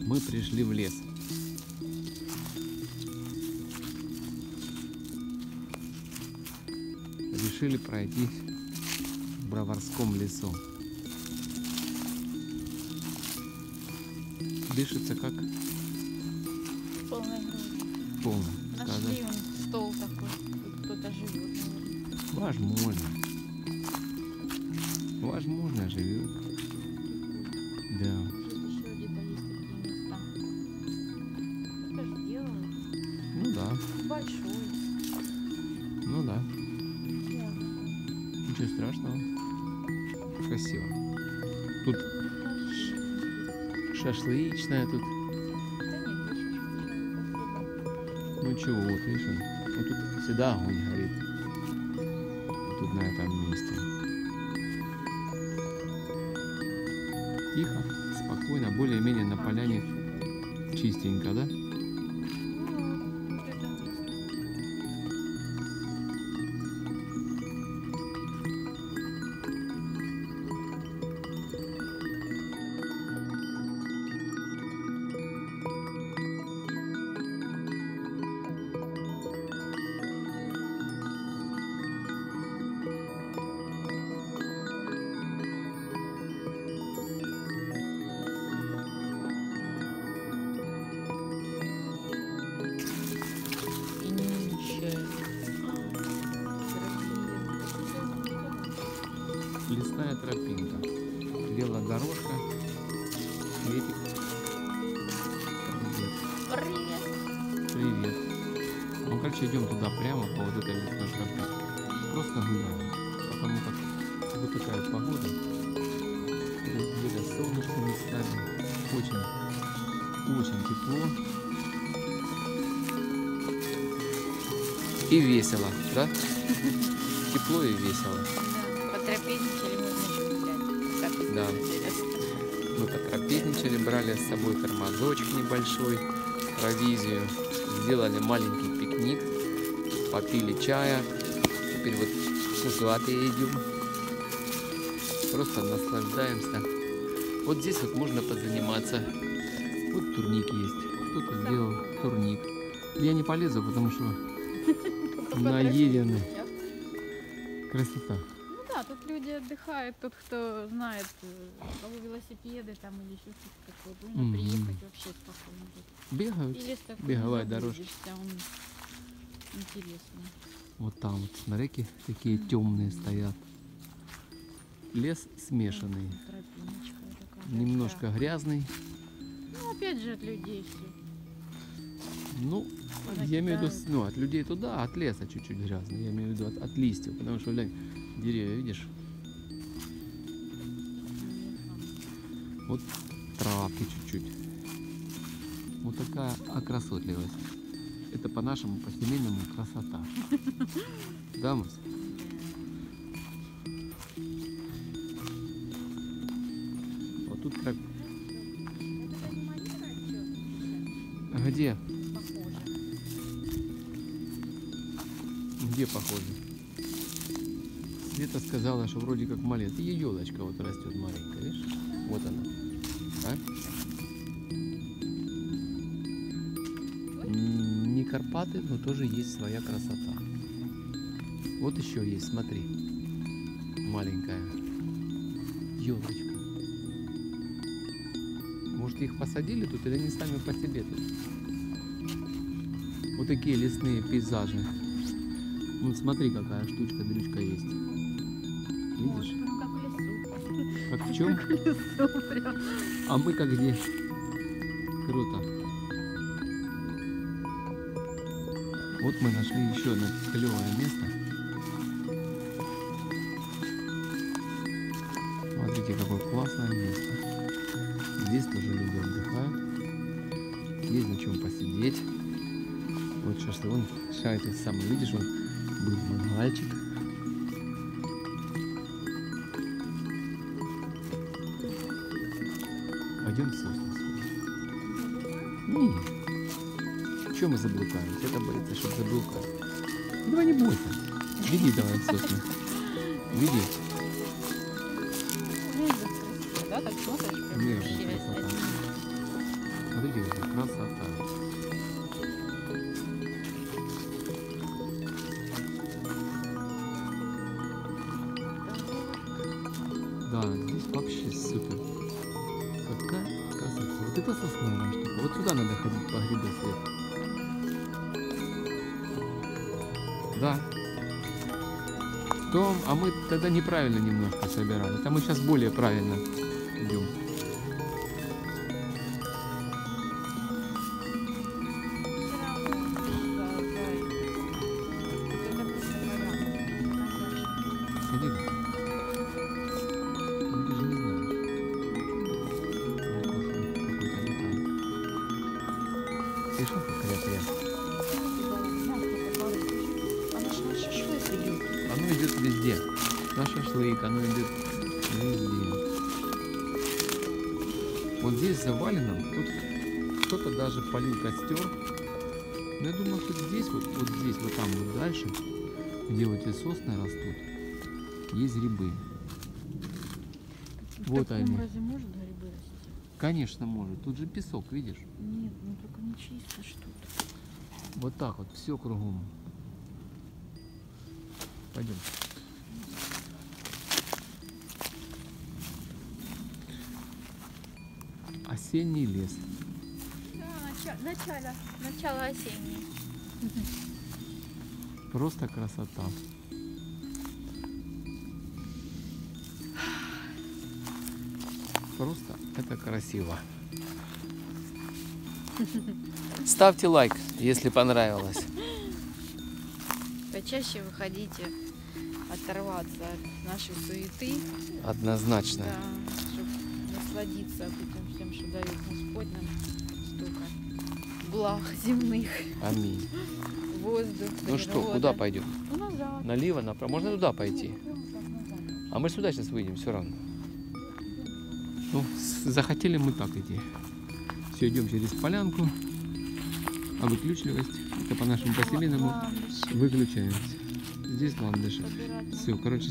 Мы пришли в лес. Решили пройтись в Броварском лесу. Дышится как Полная грудь. полно. Нашли он стол такой. Тут кто-то живет, наверное. Возможно. Возможно, живет. Да. Тут еще где-то есть такие места. Кто же делает? Ну да. Большой. Ну да. Да. Ничего страшного. Красиво. Тут шашлычная тут. Ну чего, вот видишь, вот тут всегда огонь горит. Вот тут на этом месте. Тихо, спокойно, более-менее на поляне чистенько, да? Лесная тропинка, велодорожка, Светик. Привет. Привет. Ну, короче, идем туда прямо по вот этой лесной тропинке. Просто гуляем, потому как вот такая погода. Где-то солнышко местами, очень тепло и весело, да? Тепло и весело. Потрапезничали, можно еще гулять. Да. Мы потрапезничали, брали с собой тормозочек небольшой, провизию, сделали маленький пикник, попили чая, теперь вот кусватые идем, просто наслаждаемся. Вот здесь вот можно позаниматься, вот турник есть, кто-то сделал турник. Я не полезу, потому что наедены. Красота. Да, тут люди отдыхают, тот, кто знает, у кого велосипеды там или еще что-то такое, можно приехать вообще спокойно. Бегают, И лес такой, беговая не дорожка. заблудишься, он интересный. Вот там вот смотрите, такие темные стоят. Лес смешанный, Тропиночка такая немножко большая. грязный. Ну, опять же, от людей все. Ну, я имею в виду, ну, от людей туда, от леса чуть-чуть грязный. Я имею в виду от листьев, потому что, глянь, деревья, видишь? Вот травки чуть-чуть. Вот такая окрасотливость. Это по-нашему, по-семейному красота. Да, Мась? Вот тут как... Где? Где похоже? Света сказала, что вроде как малина. И елочка вот растет маленькая, видишь? Вот она. А? Не Карпаты, но тоже есть своя красота. Вот еще есть, смотри. Маленькая елочка. Может, их посадили тут или они сами по себе тут? Вот такие лесные пейзажи. Вот смотри, какая штучка-дрючка есть. Видишь? Прям как в лесу. Как в чем? Как в лесу прям. А мы как где? Круто. Вот мы нашли еще одно клевое место. Смотрите, какое классное место. Здесь тоже люди отдыхают. Есть на чем посидеть. Вот шашлык. Вон шарит этот самый. Видишь, он был мангальчик. Пойдем в сосны. Нет. Чего мы заблукаем? Это боится, чтобы заблукать. Давай не бойся. Веди давай в сосны. Веди. Да, так смотришь, прям Нежная вообще красота. Смотрите, какая красота. Да, здесь вообще супер. Какая красота. Вот это сосновая штука. Вот сюда надо ходить по грибы свет. Да. То, а мы тогда неправильно немножко собирали. Это мы сейчас более правильно идем. Смотри. Ну, ты же не знаешь. Какой-то летает. Ты что, какая-то? Оно идет везде. На шашлык, оно идет везде. Вот здесь завалено, тут кто-то даже полил костер. Но я думаю, что здесь, вот здесь, вот там, вот дальше, где вот эти сосны растут, есть грибы. Вот они. Разве может грибы расти? Конечно, может. Тут же песок, видишь? Нет, ну только не чисто что-то. Вот так вот, все кругом. Пойдем. Осенний лес. Да, начало осеннее. Просто красота. Просто это красиво. Ставьте лайк, если понравилось. Почаще выходите оторваться от нашей суеты. Однозначно. Да, чтобы насладиться этим всем, что дает Господь нам, столько благ земных, Аминь. воздух, Ну что, природа. куда пойдем? Ну, назад. Налево, направо. Можно туда пойти. Ну, прямо так, назад. А мы сюда сейчас выйдем, все равно. Ну, захотели мы так идти. Все, идем через полянку. А выключливость, это по нашему посеменному, Ландыши выключаемся. Здесь ландыши. собирать. Все, короче,